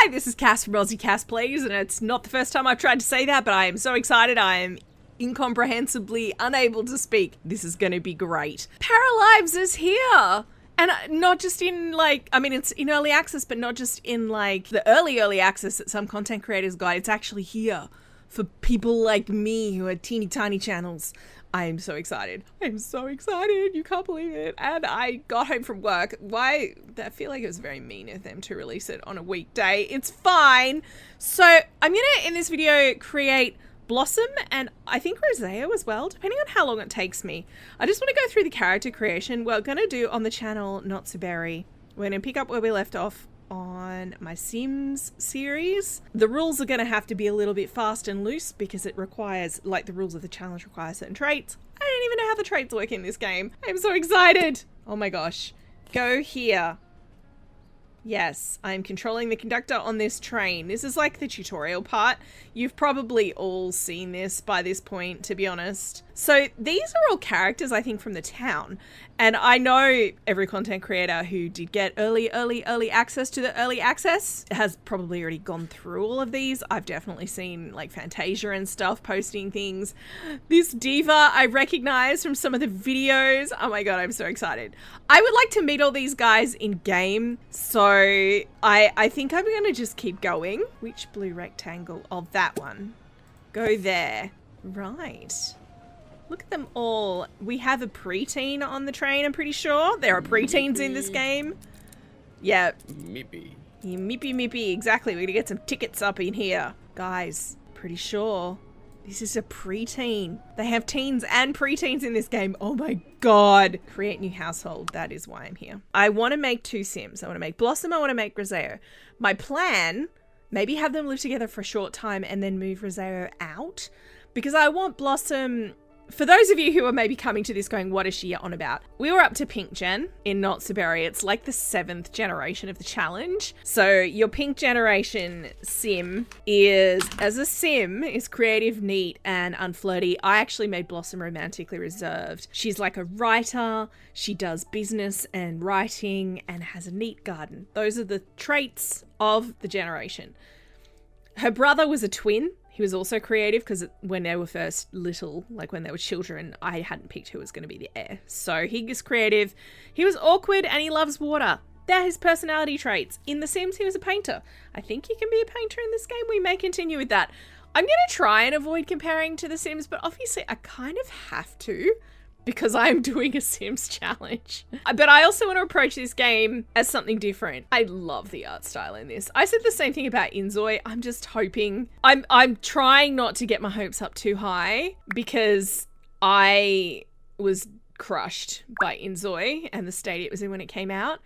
Hi, this is Cass from Aussie Cass Plays, and it's not the first time I've tried to say that, but I am so excited I am incomprehensibly unable to speak. This is going to be great. Paralives is here! And not just in like, I mean, it's in early access, but not just in like the early access that some content creators got. It's actually here for people like me who are teeny tiny channels. I am so excited. I'm so excited. You can't believe it. And I got home from work. Why? I feel like it was very mean of them to release it on a weekday. It's fine. So I'm going to, in this video, create Blossom and I think Roseo as well, depending on how long it takes me. I just want to go through the character creation we're going to do on the channel Not So Berry. We're going to pick up where we left off on my Sims series. The rules are going to have to be a little bit fast and loose because it requires, like the rules of the challenge require certain traits. I don't even know how the traits work in this game. I'm so excited. Oh my gosh. Go here. Yes, I'm controlling the conductor on this train. This is like the tutorial part. You've probably all seen this by this point, to be honest. So these are all characters, I think, from the town. And I know every content creator who did get early access to the early access has probably already gone through all of these. I've definitely seen like Fantasia and stuff posting things. This diva I recognize from some of the videos. Oh my god, I'm so excited. I would like to meet all these guys in game. So I think I'm going to just keep going. Which blue rectangle? Oh, that one. Go there. Right. Look at them all. We have a preteen on the train, I'm pretty sure. There are preteens in this game. Yeah. Mippy. Yeah, mippy. Exactly. We're going to get some tickets up in here. Guys, pretty sure this is a preteen. They have teens and preteens in this game. Oh my god. Create new household. That is why I'm here. I want to make two Sims. I want to make Blossom. I want to make Roseo. My plan, maybe have them live together for a short time and then move Roseo out. Because I want Blossom... For those of you who are maybe coming to this going, what is she on about? We were up to Pink Gen in Not So Berry. It's like the 7th generation of the challenge. So your Pink Generation Sim is, as a Sim, is creative, neat, and unflirty. I actually made Blossom romantically reserved. She's like a writer. She does business and writing and has a neat garden. Those are the traits of the generation. Her brother was a twin. He was also creative because when they were first little, like when they were children, I hadn't picked who was going to be the heir. So he is creative. He was awkward and he loves water. They're his personality traits. In The Sims, he was a painter. I think he can be a painter in this game. We may continue with that. I'm going to try and avoid comparing to The Sims, but obviously I kind of have to because I'm doing a Sims challenge. But I also want to approach this game as something different. I love the art style in this. I said the same thing about Inzoi. I'm just hoping. I'm trying not to get my hopes up too high because I was crushed by Inzoi and the state it was in when it came out.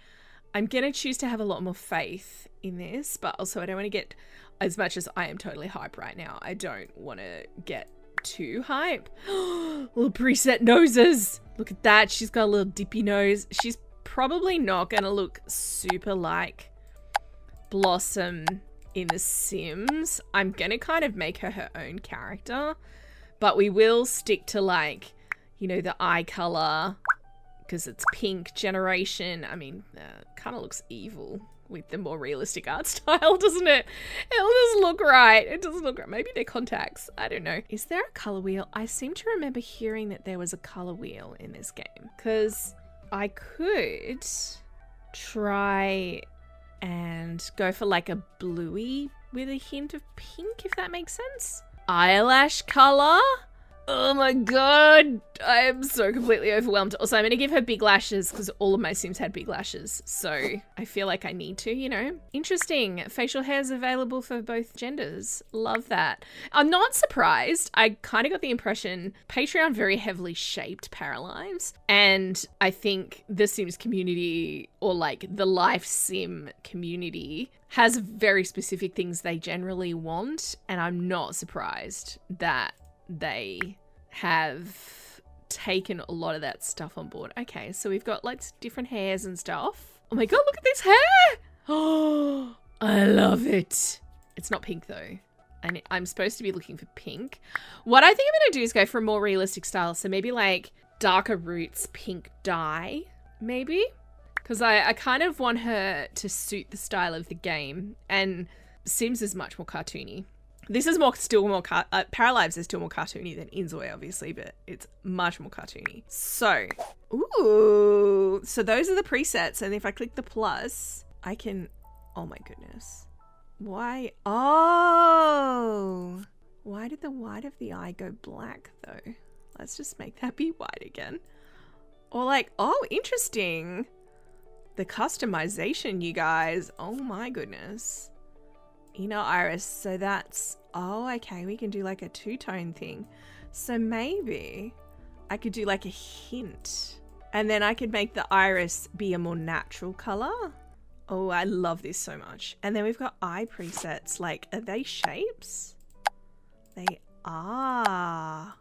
I'm going to choose to have a lot more faith in this, but also I don't want to get, as much as I am totally hype right now, I don't want to get too hype. Little preset noses. Look at that. She's got a little dippy nose. She's probably not gonna look super like Blossom in The Sims. I'm gonna kind of make her her own character, but we will stick to like, you know, the eye color because it's Pink Generation. I mean, kind of looks evil with the more realistic art style, doesn't it? It'll just look right. It doesn't look right. Maybe they're contacts. I don't know. Is there a color wheel? I seem to remember hearing that there was a color wheel in this game because I could try and go for like a bluey with a hint of pink, if that makes sense. Eyelash color. Oh my god, I am so completely overwhelmed. Also, I'm going to give her big lashes because all of my Sims had big lashes. So I feel like I need to, you know. Interesting. Facial hair is available for both genders. Love that. I'm not surprised. I kind of got the impression Patreon very heavily shaped Paralives. And I think the Sims community, or like the life sim community, has very specific things they generally want. And I'm not surprised that they have taken a lot of that stuff on board. Okay, so we've got like different hairs and stuff. Oh my god, look at this hair! Oh, I love it. It's not pink though. And I'm supposed to be looking for pink. What I think I'm going to do is go for a more realistic style. So maybe like darker roots, pink dye, maybe? Because I kind of want her to suit the style of the game. And Sims is much more cartoony. This is still more Paralives is still more cartoony than Inzoi, obviously, but it's much more cartoony. So, ooh, so those are the presets, and if I click the plus, I can, oh my goodness. Why? Oh, why did the white of the eye go black though? Let's just make that be white again. Or like, oh, interesting. The customization, you guys. Oh my goodness. Inner iris. So that's, oh, okay. We can do like a two-tone thing. So maybe I could do like a hint. And then I could make the iris be a more natural color. Oh, I love this so much. And then we've got eye presets. Like, are they shapes? They are.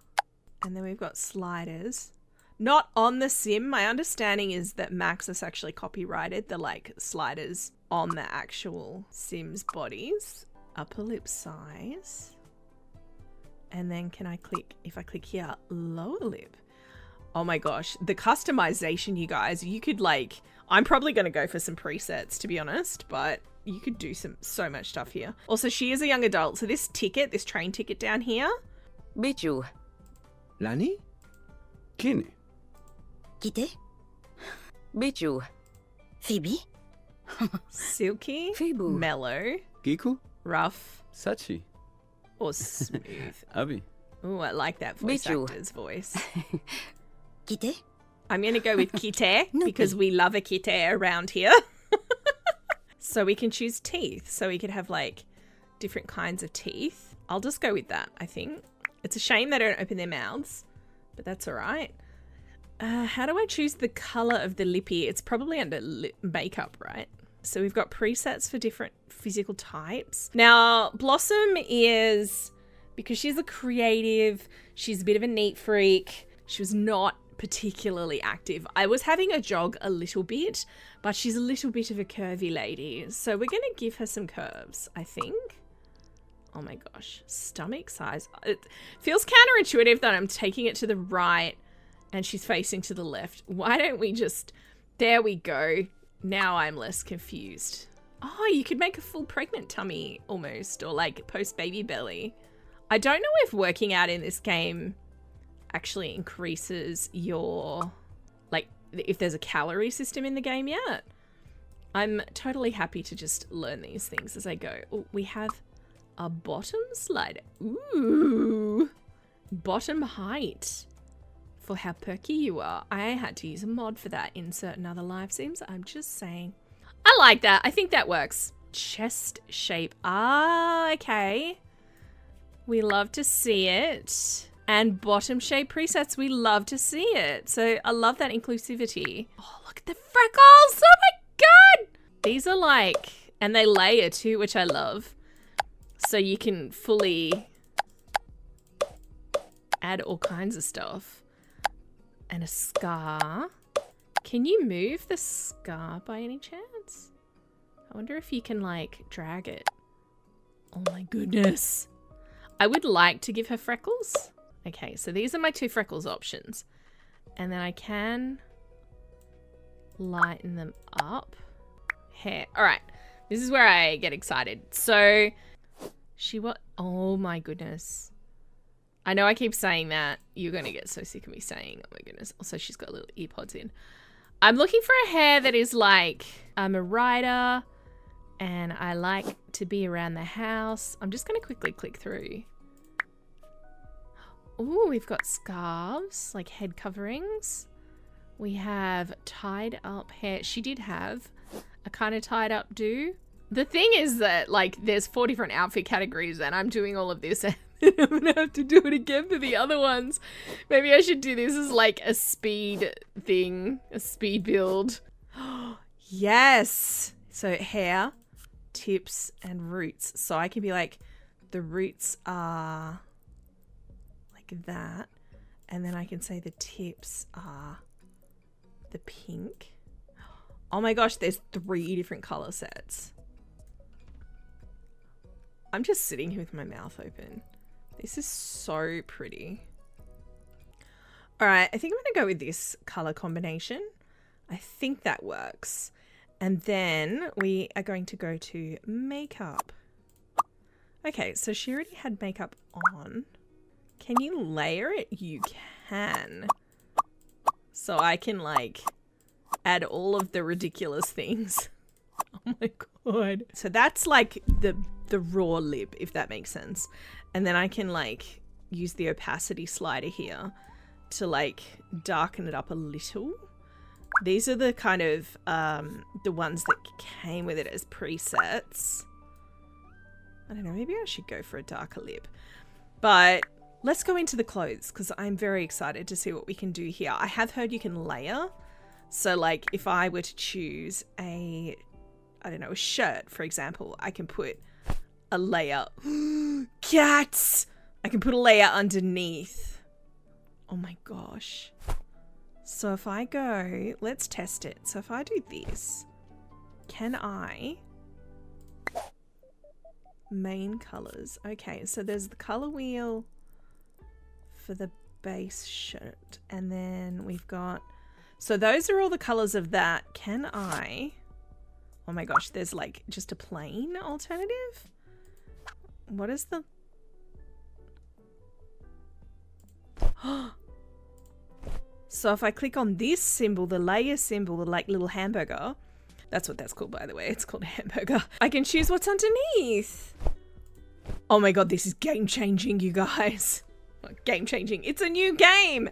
And then we've got sliders. Not on the sim. My understanding is that Maxis actually copyrighted the like sliders on the actual Sims bodies. Upper lip size. And then can I click, if I click here, lower lip. Oh my gosh. The customization, you guys, you could like, I'm probably going to go for some presets to be honest, but you could do so much stuff here. Also, she is a young adult. So this ticket, this train ticket down here. Bichu. Lani? Kine? Kite? Bichu. Phoebe? Silky, Fibu. mellow, Giku? rough, Sachi? or smooth. Abi? Oh, I like that voice Bichu. actor's voice. Kite? I'm going to go with kite because we love a kite around here. So we can choose teeth. So we could have like different kinds of teeth. I'll just go with that, I think. It's a shame they don't open their mouths, but that's all right. How do I choose the color of the lippy? It's probably under makeup, right? So we've got presets for different physical types. Now, Blossom is, because she's a creative, she's a bit of a neat freak. She was not particularly active. I was having her jog a little bit, but she's a little bit of a curvy lady. So we're going to give her some curves, I think. Oh my gosh. Stomach size. It feels counterintuitive that I'm taking it to the right and she's facing to the left. Why don't we just... There we go. Now I'm less confused. Oh, you could make a full pregnant tummy almost, or like post-baby belly. I don't know if working out in this game actually increases your... Like, if there's a calorie system in the game yet. I'm totally happy to just learn these things as I go. Oh, we have a bottom slider. Ooh. Bottom height. For how perky you are. I had to use a mod for that in certain other live sims. I'm just saying. I like that. I think that works. Chest shape. Ah, okay. We love to see it. And bottom shape presets. We love to see it. So I love that inclusivity. Oh, look at the freckles. Oh my God. These are like, and they layer too, which I love. So you can fully add all kinds of stuff. And a scar. Can you move the scar by any chance? I wonder if you can like drag it. Oh my goodness. I would like to give her freckles. Okay, so these are my two freckles options. And then I can lighten them up. Hair. All right. This is where I get excited. So oh my goodness. I know I keep saying that. You're going to get so sick of me saying, oh my goodness. Also, she's got little ear pods in. I'm looking for a hair that is like, I'm a writer and I like to be around the house. I'm just going to quickly click through. Oh, we've got scarves, like head coverings. We have tied up hair. She did have a kind of tied up do. The thing is that like there's 4 different outfit categories and I'm doing all of this and I'm gonna have to do it again for the other ones. Maybe I should do this as like a speed thing, a speed build. Yes. So hair, tips, and roots. So I can be like, the roots are like that. And then I can say the tips are the pink. Oh my gosh, there's 3 different color sets. I'm just sitting here with my mouth open. This is so pretty. All right, I think I'm going to go with this color combination. I think that works. And then we are going to go to makeup. Okay, so she already had makeup on. Can you layer it? You can. So I can like add all of the ridiculous things. Oh my god. So that's like the raw lip, if that makes sense. And then I can like use the opacity slider here to like darken it up a little. These are the kind of the ones that came with it as presets. I don't know, maybe I should go for a darker lip. But let's go into the clothes because I'm very excited to see what we can do here. I have heard you can layer. So like if I were to choose a, I don't know, a shirt, for example, I can put a layer. Cats! I can put a layer underneath. Oh my gosh. So if I go, let's test it. So if I do this, can I? Main colors. Okay, so there's the color wheel for the base shirt. And then we've got, so those are all the colors of that. Can I? Oh my gosh, there's like just a plain alternative. What is the? So if I click on this symbol, the layer symbol, the like little hamburger, that's what that's called, by the way. It's called a hamburger. I can choose what's underneath. Oh my god, this is game changing, you guys. Game changing. It's a new game.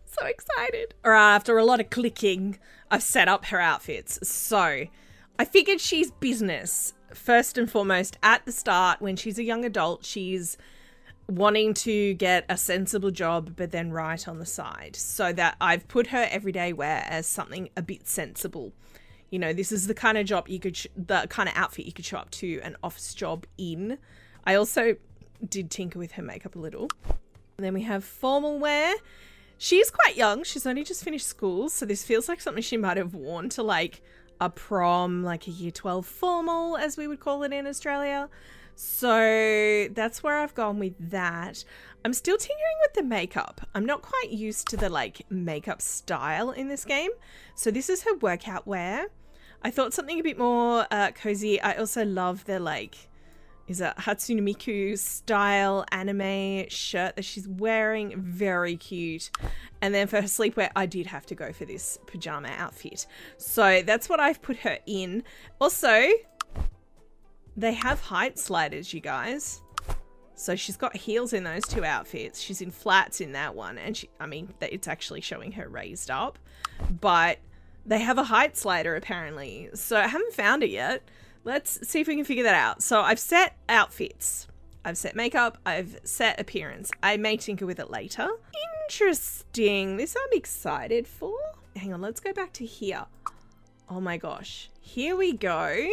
So excited. All right, after a lot of clicking, I've set up her outfits. So I figured she's business. First and foremost, at the start, when she's a young adult, she's wanting to get a sensible job, but then write on the side. So that I've put her everyday wear as something a bit sensible. You know, this is the kind of job you could, the kind of outfit you could show up to an office job in. I also did tinker with her makeup a little. And then we have formal wear. She's quite young. She's only just finished school. So this feels like something she might have worn to like a prom, like a year 12 formal, as we would call it in Australia. So that's where I've gone with that. I'm still tinkering with the makeup. I'm not quite used to the like makeup style in this game. So this is her workout wear. I thought something a bit more cozy. I also love the like, is a Hatsune Miku style anime shirt that she's wearing. Very cute. And then for her sleepwear, I did have to go for this pajama outfit. So that's what I've put her in. Also, they have height sliders, you guys. So she's got heels in those two outfits. She's in flats in that one. And I mean, it's actually showing her raised up. But they have a height slider apparently. So I haven't found it yet. Let's see if we can figure that out. So I've set outfits. I've set makeup. I've set appearance. I may tinker with it later. Interesting. This I'm excited for. Hang on, let's go back to here. Oh my gosh. Here we go.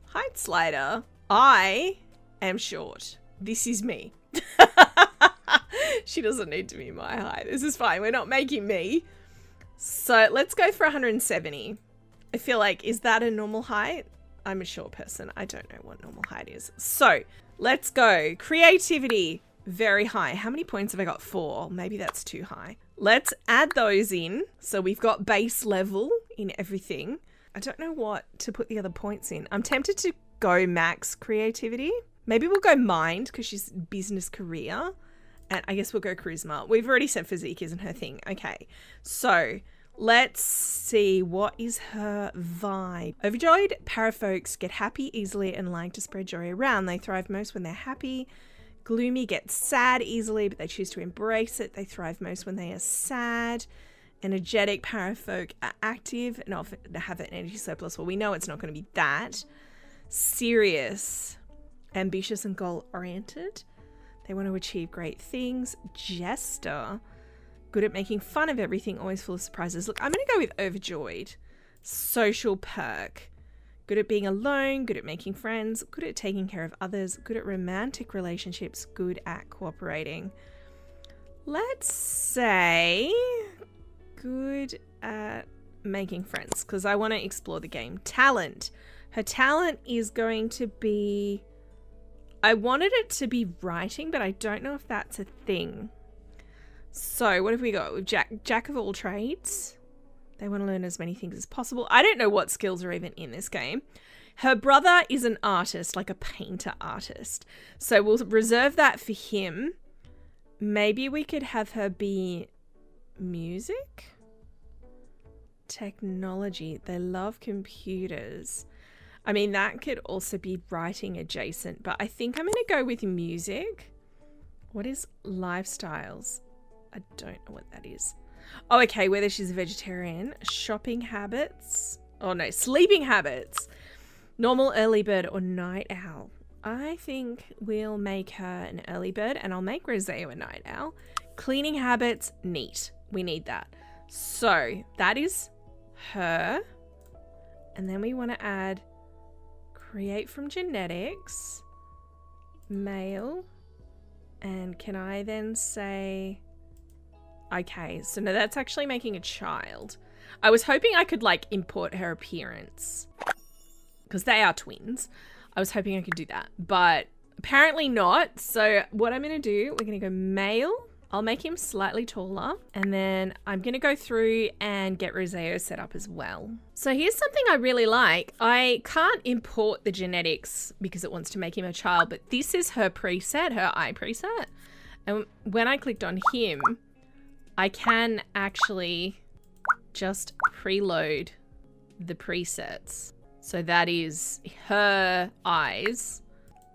Height slider. I am short. This is me. She doesn't need to be my height. This is fine. We're not making me. So let's go for 170. I feel like, is that a normal height? I'm a short person. I don't know what normal height is. So let's go. Creativity, very high. How many points have I got? 4. Maybe that's too high. Let's add those in. So we've got base level in everything. I don't know what to put the other points in. I'm tempted to go max creativity. Maybe we'll go mind because she's business career. And I guess we'll go charisma. We've already said physique isn't her thing. Okay. So let's see, what is her vibe? Overjoyed parafolks get happy easily and like to spread joy around. They thrive most when they're happy. Gloomy get sad easily, but they choose to embrace it. They thrive most when they are sad. Energetic parafolk are active and often have an energy surplus. Well, we know it's not going to be that. Serious, ambitious and goal-oriented. They want to achieve great things. Jester, good at making fun of everything, always full of surprises. Look, I'm going to go with overjoyed. Social perk, good at being alone, good at making friends, good at taking care of others, good at romantic relationships, good at cooperating. Let's say good at making friends because I want to explore the game. Talent. Her talent is going to be, I wanted it to be writing, but I don't know if that's a thing. So what have we got? We've Jack of all trades. They want to learn as many things as possible. I don't know what skills are even in this game. Her brother is an artist, like a painter artist. So we'll reserve that for him. Maybe we could have her be music? Technology. They love computers. I mean, that could also be writing adjacent, but I think I'm going to go with music. What is lifestyles? I don't know what that is. Oh, okay, whether she's a vegetarian. Shopping habits. Oh no, sleeping habits. Normal, early bird, or night owl. I think we'll make her an early bird, and I'll make Roseo a night owl. Cleaning habits, neat. We need that. So that is her. And then we want to add create from genetics, male. And can I then say, okay, so no, that's actually making a child. I was hoping I could like import her appearance because they are twins. I was hoping I could do that, but apparently not. So what I'm going to do, we're going to go male. I'll make him slightly taller, and then I'm going to go through and get Roseo set up as well. So here's something I really like. I can't import the genetics because it wants to make him a child, but this is her preset, her eye preset. And when I clicked on him, I can actually just preload the presets. So that is her eyes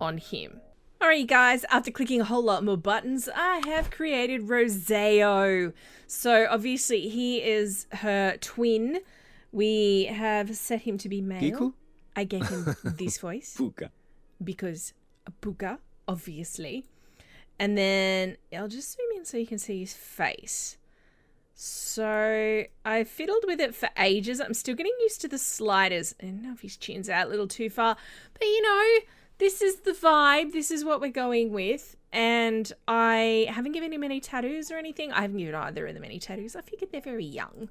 on him. Alright guys, after clicking a whole lot more buttons, I have created Roseo. So obviously he is her twin. We have set him to be male. Kiku? I gave him this voice. Fuka. Because Puka, obviously. And then I'll just zoom in so you can see his face. So I fiddled with it for ages. I'm still getting used to the sliders. I don't know if his chin's out a little too far, but you know, this is the vibe. This is what we're going with. And I haven't given him any tattoos or anything. I haven't given either of them any tattoos. I figured they're very young.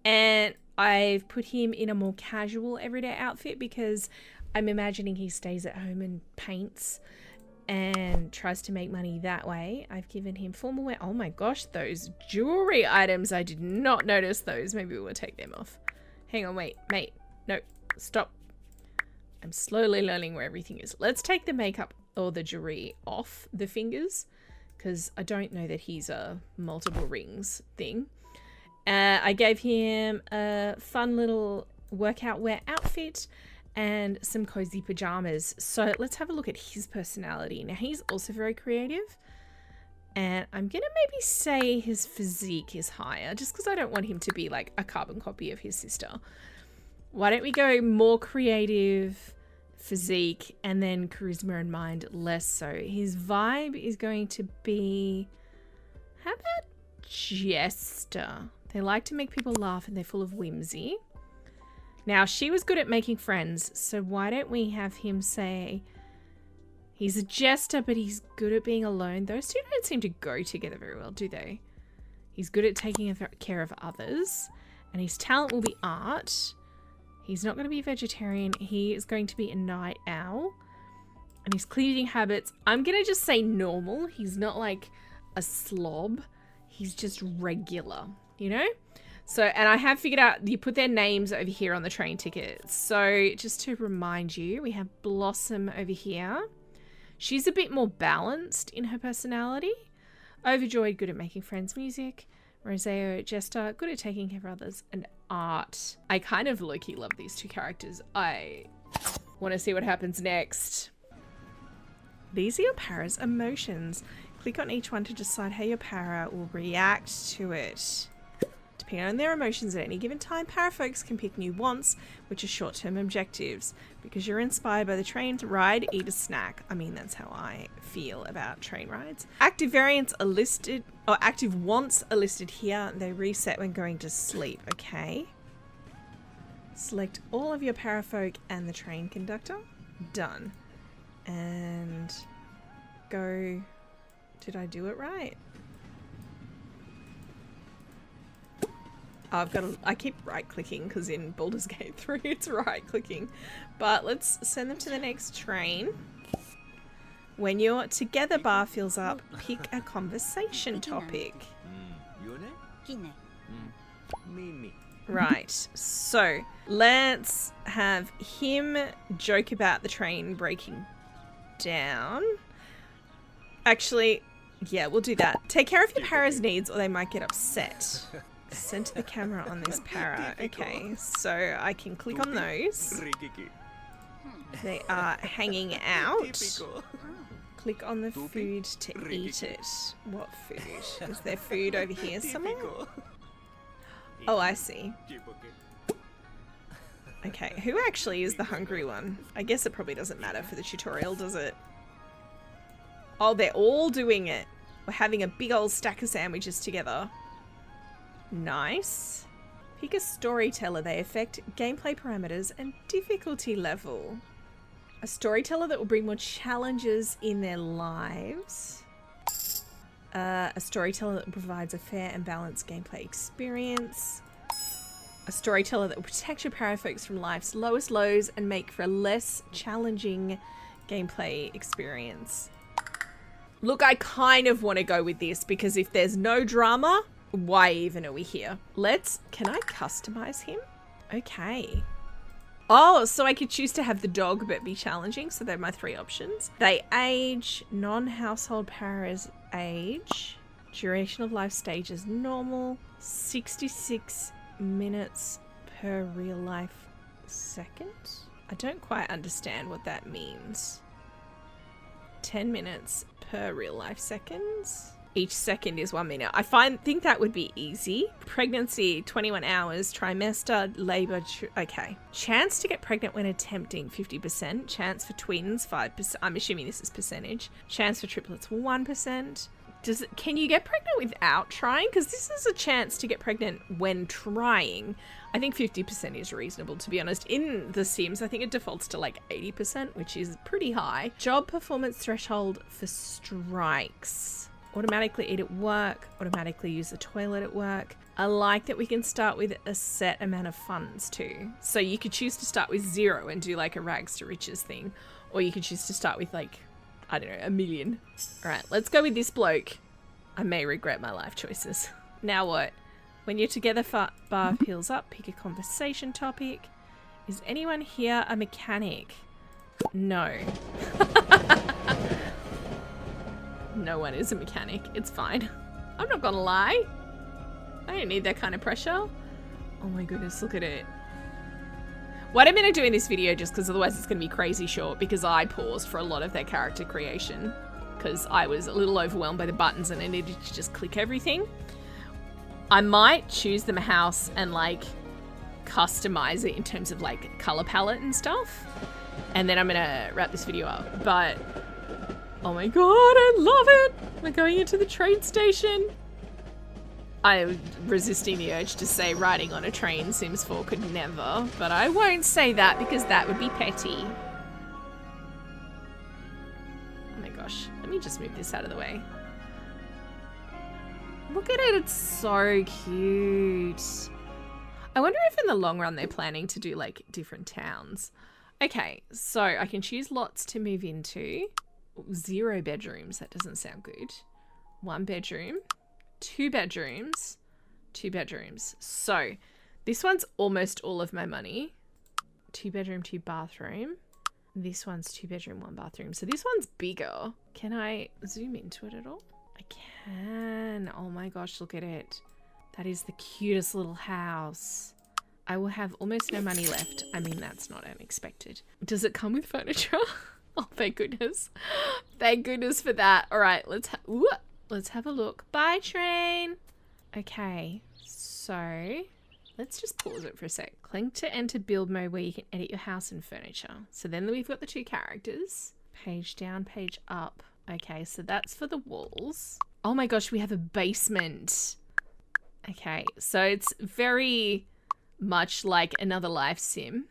And I've put him in a more casual everyday outfit because I'm imagining he stays at home and paints and tries to make money that way. I've given him formal wear. Oh my gosh, those jewelry items. I did not notice those. Maybe we'll take them off. Hang on, wait, mate. No, stop. I'm slowly learning where everything is. Let's take the makeup or the jewelry off the fingers because I don't know that he's a multiple rings thing. I gave him a fun little workout wear outfit and some cozy pajamas. So let's have a look at his personality. Now he's also very creative, and I'm gonna maybe say his physique is higher just because I don't want him to be like a carbon copy of his sister. Why don't we go more creative, physique, and then charisma and mind less so. His vibe is going to be, how about jester? They like to make people laugh and they're full of whimsy. Now, she was good at making friends, so why don't we have him say he's a jester, but he's good at being alone. Those two don't seem to go together very well, do they? He's good at taking care of others, and his talent will be art. He's not going to be a vegetarian. He is going to be a night owl. And his cleaning habits, I'm going to just say normal. He's not like a slob. He's just regular, you know? So, and I have figured out, you put their names over here on the train tickets. So just to remind you, we have Blossom over here. She's a bit more balanced in her personality. Overjoyed, good at making friends, music. Roseo, jester, good at taking care of others, and art. I kind of low-key love these two characters. I want to see what happens next. These are your para's emotions. Click on each one to decide how your para will react to it. Depending on their emotions at any given time, para folks can pick new wants, which are short-term objectives. Because you're inspired by the train ride, eat a snack. I mean, that's how I feel about train rides. Active variants are listed, or active wants are listed here. They reset when going to sleep, okay? Select all of your parafolk and the train conductor. Done. And go... Did I do it right? I keep right clicking because in Baldur's Gate 3 it's right clicking. But let's send them to the next train. When your together bar fills up, pick a conversation topic. Yone? Kine. Mimi. Right, so let's have him joke about the train breaking down. Actually, yeah, we'll do that. Take care of your para's needs or they might get upset. Center the camera on this para. Okay, so I can click on those. They are hanging out. Click on the food to eat it. What food? Is there food over here somewhere? Oh, I see. Okay, who actually is the hungry one? I guess it probably doesn't matter for the tutorial, does it? Oh, they're all doing it. We're having a big old stack of sandwiches together. Nice. Pick a storyteller. They affect gameplay parameters and difficulty level. A storyteller that will bring more challenges in their lives. A storyteller that provides a fair and balanced gameplay experience. A storyteller that will protect your para folks from life's lowest lows and make for a less challenging gameplay experience. Look, I kind of want to go with this because if there's no drama, why even are we here? Can I customize him? Okay. Oh, so I could choose to have the dog but be challenging. So they're my 3 options. They age, non-household paras age, duration of life stage is normal, 66 minutes per real life second. I don't quite understand what that means. 10 minutes per real life seconds. Each second is 1 minute. I think that would be easy. Pregnancy, 21 hours. Trimester, labor. Okay. Chance to get pregnant when attempting, 50%. Chance for twins, 5%. I'm assuming this is percentage. Chance for triplets, 1%. Can you get pregnant without trying? Because this is a chance to get pregnant when trying. I think 50% is reasonable, to be honest. In The Sims, I think it defaults to like 80%, which is pretty high. Job performance threshold for strikes. Automatically eat at work, automatically use the toilet at work. I like that we can start with a set amount of funds too. So you could choose to start with 0 and do like a rags to riches thing. Or you could choose to start with like, I don't know, 1 million. All right, let's go with this bloke. I may regret my life choices. Now what? When you're together, bar peels up, pick a conversation topic. Is anyone here a mechanic? No. No one is a mechanic. It's fine. I'm not gonna lie. I don't need that kind of pressure. Oh my goodness, look at it. What I'm gonna do in this video, just because otherwise it's gonna be crazy short, because I paused for a lot of their character creation because I was a little overwhelmed by the buttons and I needed to just click everything. I might choose them a house and like customize it in terms of like color palette and stuff. And then I'm gonna wrap this video up. But oh my god, I love it! We're going into the train station. I'm resisting the urge to say riding on a train Sims 4 could never, but I won't say that because that would be petty. Oh my gosh, let me just move this out of the way. Look at it, it's so cute. I wonder if in the long run they're planning to do like different towns. Okay, so I can choose lots to move into. 0 bedrooms, that doesn't sound good. 1 bedroom, 2 bedrooms, 2 bedrooms. So this one's almost all of my money. 2 bedroom, 2 bathroom. This one's 2 bedroom, 1 bathroom. So this one's bigger. Can I zoom into it at all? I can. Oh my gosh, look at it. That is the cutest little house. I will have almost no money left. I mean, that's not unexpected. Does it come with furniture? Oh, thank goodness. Thank goodness for that. All right, let's have a look. Bye, train. Okay, so let's just pause it for a sec. Click to enter build mode where you can edit your house and furniture. So then we've got the 2 characters. Page down, page up. Okay, so that's for the walls. Oh my gosh, we have a basement. Okay, so it's very much like another life sim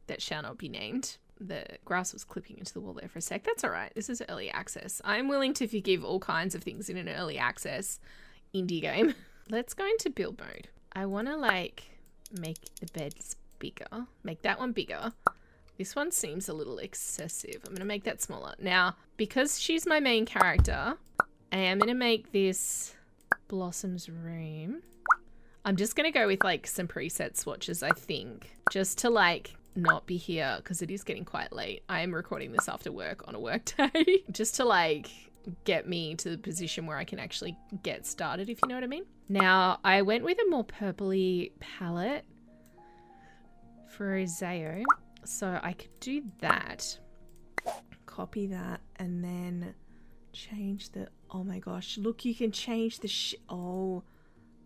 that shall not be named. The grass was clipping into the wall there for a sec. That's all right. This is early access. I'm willing to forgive all kinds of things in an early access indie game. Let's go into build mode. I want to like make the beds bigger. Make that one bigger. This one seems a little excessive. I'm going to make that smaller. Now, because she's my main character, I am going to make this Blossom's room. I'm just going to go with like some preset swatches, I think, just to like not be here because it is getting quite late. I am recording this after work on a work day just to like get me to the position where I can actually get started, if you know what I mean. Now, I went with a more purpley palette for Roseo, so I could do that. Copy that and then change the, oh my gosh, look, you can change the oh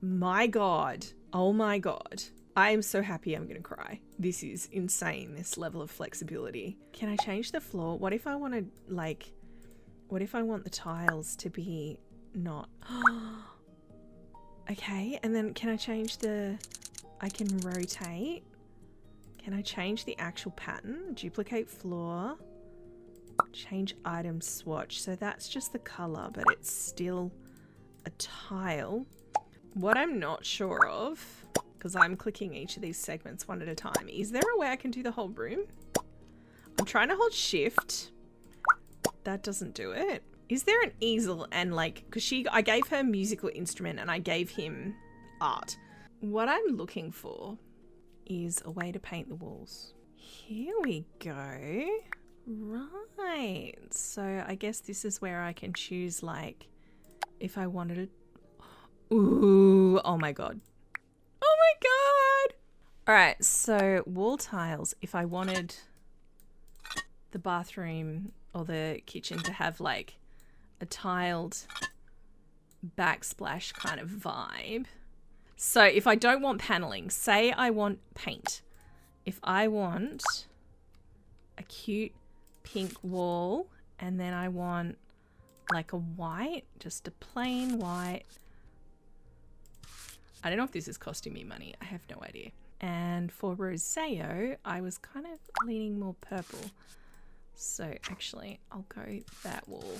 my god. Oh my god. I am so happy I'm gonna cry. This is insane, this level of flexibility. Can I change the floor? What if I want to like, what if I want the tiles to be not, okay, and then can I change the, I can rotate. Can I change the actual pattern? Duplicate floor. Change item swatch. So that's just the color, but it's still a tile. What I'm not sure of, because I'm clicking each of these segments one at a time, is there a way I can do the whole room? I'm trying to hold shift. That doesn't do it. Is there an easel and like, because I gave her a musical instrument and I gave him art. What I'm looking for is a way to paint the walls. Here we go. Right. So I guess this is where I can choose like if I wanted it. Ooh, oh my god. Oh my god. All right, so wall tiles, if I wanted the bathroom or the kitchen to have like a tiled backsplash kind of vibe. So if I don't want paneling, say I want paint. If I want a cute pink wall and then I want like a white, just a plain white. I don't know if this is costing me money. I have no idea. And for Roseo, I was kind of leaning more purple. So actually, I'll go that wall.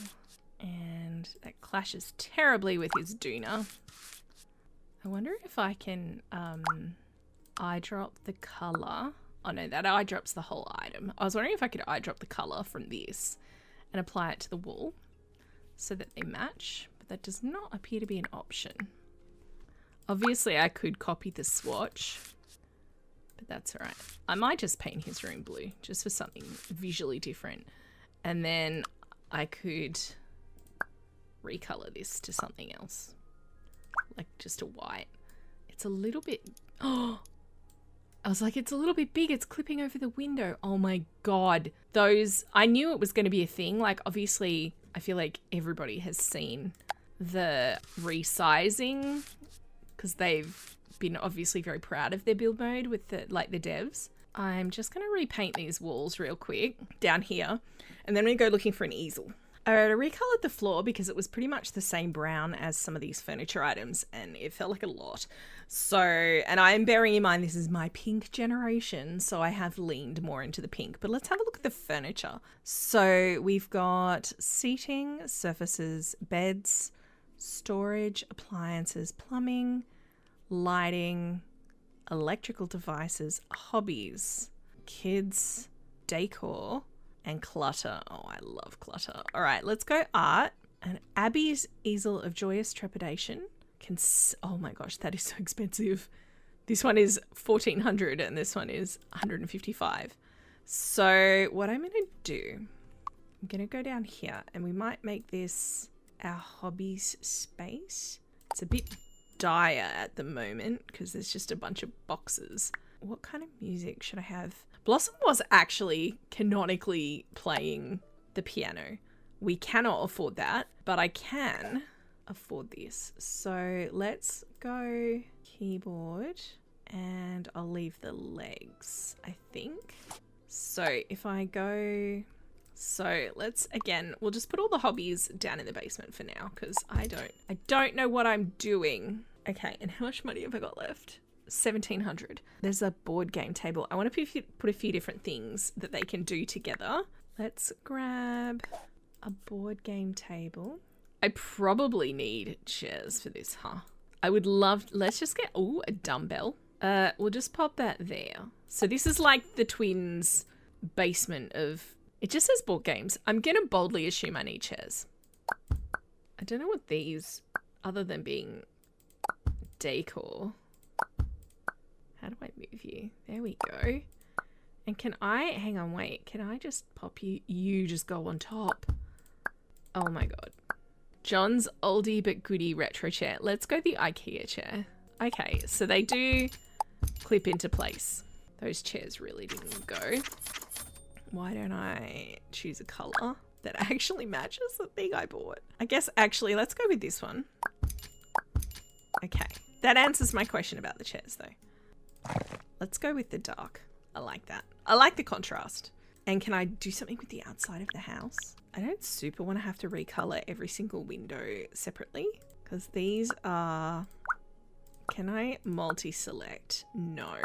And that clashes terribly with his doona. I wonder if I can eyedrop the color. Oh no, that eyedrops the whole item. I was wondering if I could eyedrop the color from this and apply it to the wall so that they match, but that does not appear to be an option. Obviously, I could copy the swatch, but that's all right. I might just paint his room blue just for something visually different. And then I could recolor this to something else, like just a white. It's a little bit, oh, I was like, it's a little bit big. It's clipping over the window. Oh my God. Those, I knew it was going to be a thing. Like, obviously, I feel like everybody has seen the resizing because they've been obviously very proud of their build mode with the, like the devs. I'm just going to repaint these walls real quick down here. And then we go looking for an easel. I recolored the floor because it was pretty much the same brown as some of these furniture items and it felt like a lot. So, and I'm bearing in mind this is my pink generation, so I have leaned more into the pink. But let's have a look at the furniture. So we've got seating, surfaces, beds, storage, appliances, plumbing, lighting, electrical devices, hobbies, kids, decor, and clutter. Oh, I love clutter. All right, let's go art. And Abby's Easel of Joyous Trepidation can, oh my gosh, that is so expensive. This one is $1,400 and this one is $155. So what I'm gonna do, I'm gonna go down here and we might make this our hobbies space. It's a bit dire at the moment because there's just a bunch of boxes. What kind of music should I have? Blossom was actually canonically playing the piano. We cannot afford that, but I can afford this. So let's go keyboard and I'll leave the legs, I think. So if I go, so let's, again, we'll just put all the hobbies down in the basement for now because I don't know what I'm doing. Okay, and how much money have I got left? 1,700. There's a board game table. I want to put a few different things that they can do together. Let's grab a board game table. I probably need chairs for this, huh? I would love, let's just get, oh, a dumbbell. We'll just pop that there. So this is like the twins' basement of, it just says board games. I'm going to boldly assume I need chairs. I don't know what these, other than being decor. How do I move you? There we go. And can I, hang on, wait. Can I just pop you? You just go on top. Oh my God. John's oldie but goodie retro chair. Let's go the IKEA chair. Okay, so they do clip into place. Those chairs really didn't go. Why don't I choose a color that actually matches the thing I bought? I guess actually let's go with this one. Okay, that answers my question about the chairs though. Let's go with the dark. I like that. I like the contrast. And can I do something with the outside of the house? I don't super want to have to recolor every single window separately because these are... Can I multi-select? No.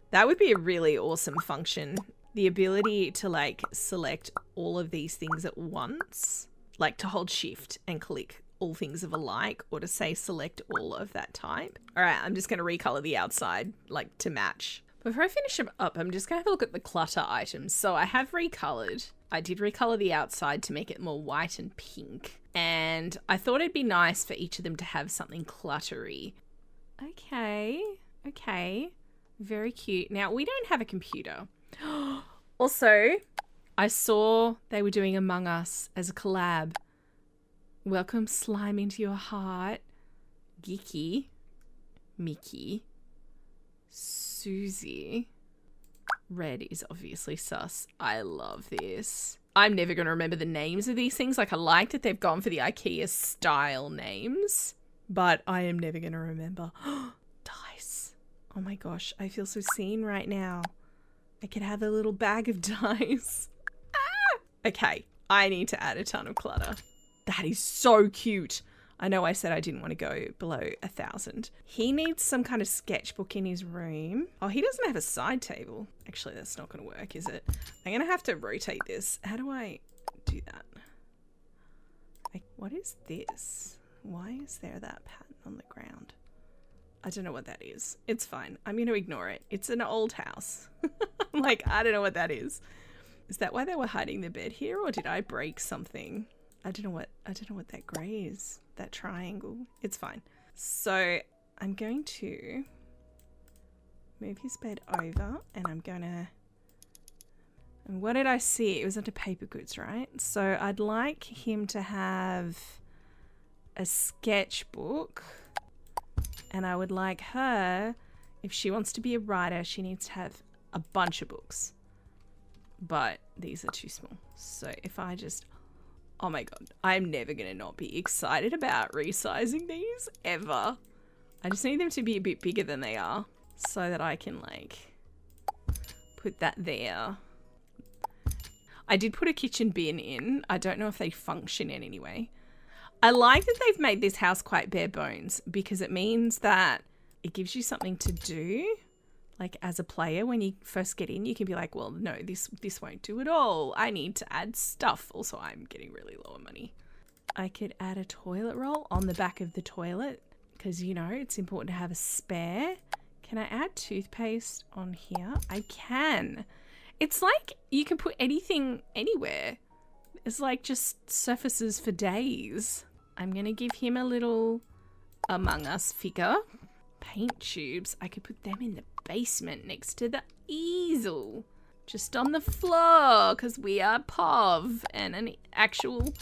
That would be a really awesome function. The ability to like select all of these things at once, like to hold shift and click all things of alike, or to say select all of that type. All right, I'm just going to recolor the outside like to match. Before I finish them up, I'm just going to have a look at the clutter items. So I have recolored. I did recolor the outside to make it more white and pink. And I thought it'd be nice for each of them to have something cluttery. Okay. Okay. Very cute. Now, we don't have a computer. Also, I saw they were doing Among Us as a collab. Welcome slime into your heart. Geeky. Mickey. Susie. Red is obviously sus. I love this. I'm never going to remember the names of these things. Like, I like that they've gone for the IKEA style names, but I am never going to remember. Dice. Oh my gosh, I feel so seen right now. I could have a little bag of dice. Ah! Okay, I need to add a ton of clutter. That is so cute. I know I said I didn't want to go below 1,000. He needs some kind of sketchbook in his room. Oh, he doesn't have a side table. Actually, that's not going to work, is it? I'm going to have to rotate this. How do I do that? What is this? Why is there that pattern on the ground? I don't know what that is. It's fine. I'm going to ignore it. It's an old house. I'm like, I don't know what that is. Is that why they were hiding the bed here, or did I break something? I don't know what that grey is. That triangle. It's fine. So I'm going to move his bed over, and I'm gonna... And what did I see? It was under paper goods, right? So I'd like him to have a sketchbook, and I would like her, if she wants to be a writer, she needs to have a bunch of books. But these are too small. So if I just... Oh my god, I'm never going to not be excited about resizing these, ever. I just need them to be a bit bigger than they are so that I can, like, put that there. I did put a kitchen bin in. I don't know if they function in any way. I like that they've made this house quite bare bones because it means that it gives you something to do. Like, as a player, when you first get in, you can be like, well, no, this won't do at all. I need to add stuff. Also, I'm getting really low on money. I could add a toilet roll on the back of the toilet because, you know, it's important to have a spare. Can I add toothpaste on here? I can. It's like you can put anything anywhere. It's like just surfaces for days. I'm going to give him a little Among Us figure. Paint tubes. I could put them in the basement next to the easel. Just on the floor because we are POV. And an actual...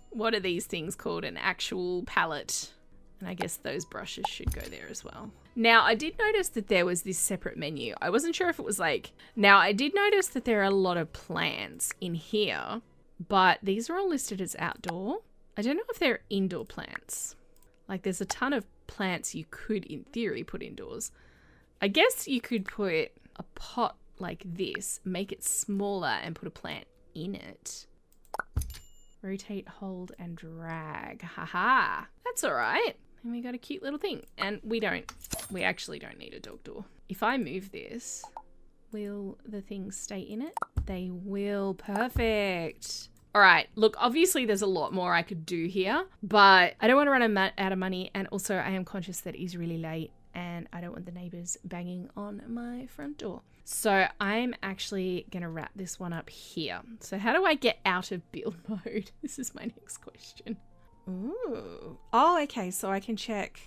What are these things called? An actual palette. And I guess those brushes should go there as well. Now, I did notice that there was this separate menu. I wasn't sure if it was like... Now, I did notice that there are a lot of plants in here. But these are all listed as outdoor. I don't know if they're indoor plants. Like, there's a ton of plants you could, in theory, put indoors. I guess you could put a pot like this, make it smaller, and put a plant in it. Rotate, hold, and drag. Haha. That's all right. And we got a cute little thing. And we actually don't need a dog door. If I move this, will the things stay in it? They will. Perfect. All right. Look, obviously there's a lot more I could do here, but I don't want to run out of money. And also I am conscious that it is really late and I don't want the neighbors banging on my front door. So I'm actually going to wrap this one up here. So how do I get out of build mode? This is my next question. Ooh. Oh, okay. So I can check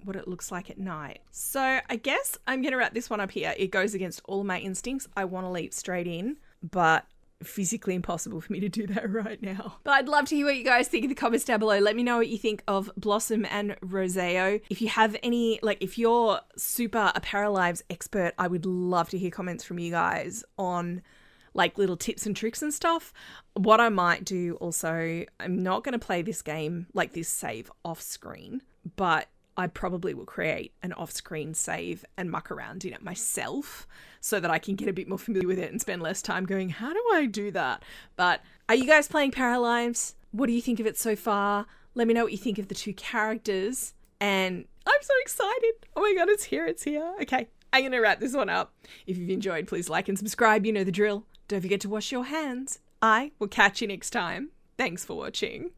what it looks like at night. So I guess I'm going to wrap this one up here. It goes against all my instincts. I want to leap straight in, but physically impossible for me to do that right now. But I'd love to hear what you guys think in the comments down below. Let me know what you think of Blossom and Roseo. If you have any, like if you're super a Paralives expert, I would love to hear comments from you guys on like little tips and tricks and stuff. What I might do also, I'm not going to play this game like this save off screen, but I probably will create an off-screen save and muck around in it myself so that I can get a bit more familiar with it and spend less time going, how do I do that? But are you guys playing Paralives? What do you think of it so far? Let me know what you think of the two characters. And I'm so excited. Oh my God, it's here. It's here. Okay, I'm going to wrap this one up. If you've enjoyed, please like and subscribe. You know the drill. Don't forget to wash your hands. I will catch you next time. Thanks for watching.